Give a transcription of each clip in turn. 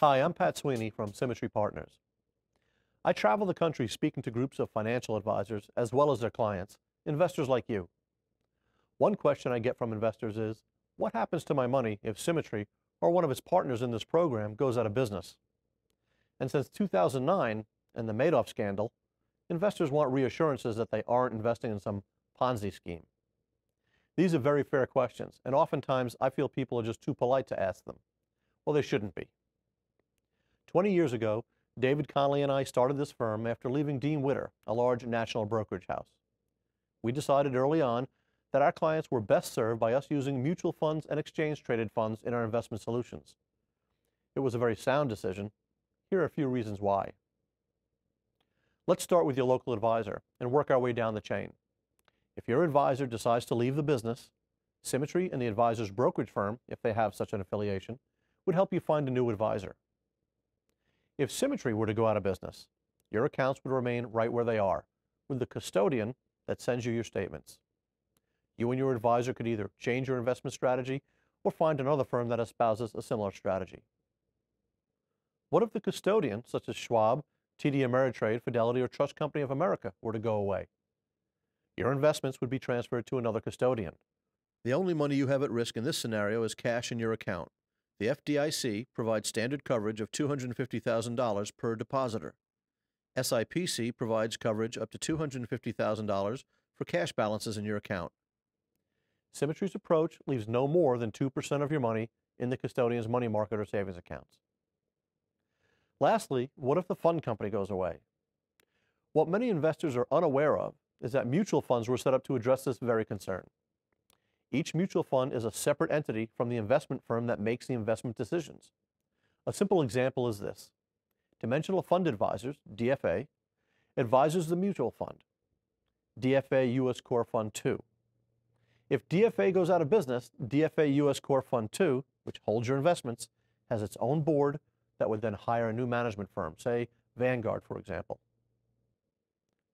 Hi, I'm Pat Sweeny from Symmetry Partners. I travel the country speaking to groups of financial advisors as well as their clients, investors like you. One question I get from investors is, what happens to my money if Symmetry or one of its partners in this program goes out of business? And since 2009 and the Madoff scandal, investors want reassurances that they aren't investing in some Ponzi scheme. These are very fair questions, and oftentimes I feel people are just too polite to ask them. Well, they shouldn't be. 20 years ago, David Connolly and I started this firm after leaving Dean Witter, a large national brokerage house. We decided early on that our clients were best served by us using mutual funds and exchange-traded funds in our investment solutions. It was a very sound decision. Here are a few reasons why. Let's start with your local advisor and work our way down the chain. If your advisor decides to leave the business, Symmetry and the advisor's brokerage firm, if they have such an affiliation, would help you find a new advisor. If Symmetry were to go out of business, your accounts would remain right where they are, with the custodian that sends you your statements. You and your advisor could either change your investment strategy or find another firm that espouses a similar strategy. What if the custodian, such as Schwab, TD Ameritrade, Fidelity, or Trust Company of America, were to go away? Your investments would be transferred to another custodian. The only money you have at risk in this scenario is cash in your account. The FDIC provides standard coverage of $250,000 per depositor. SIPC provides coverage up to $250,000 for cash balances in your account. Symmetry's approach leaves no more than 2% of your money in the custodian's money market or savings accounts. Lastly, what if the fund company goes away? What many investors are unaware of is that mutual funds were set up to address this very concern. Each mutual fund is a separate entity from the investment firm that makes the investment decisions. A simple example is this. Dimensional Fund Advisors, DFA, advises the mutual fund, DFA US Core Fund 2. If DFA goes out of business, DFA US Core Fund 2, which holds your investments, has its own board that would then hire a new management firm, say Vanguard, for example.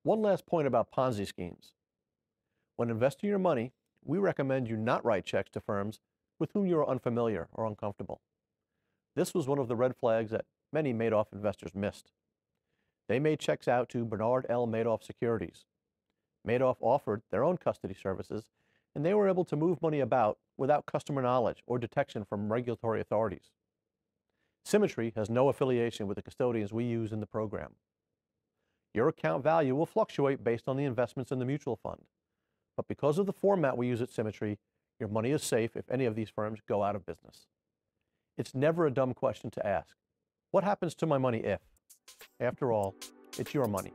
One last point about Ponzi schemes. When investing your money, we recommend you not write checks to firms with whom you are unfamiliar or uncomfortable. This was one of the red flags that many Madoff investors missed. They made checks out to Bernard L. Madoff Securities. Madoff offered their own custody services, and they were able to move money about without customer knowledge or detection from regulatory authorities. Symmetry has no affiliation with the custodians we use in the program. Your account value will fluctuate based on the investments in the mutual fund. But because of the format we use at Symmetry, your money is safe if any of these firms go out of business. It's never a dumb question to ask. What happens to my money if? After all, it's your money.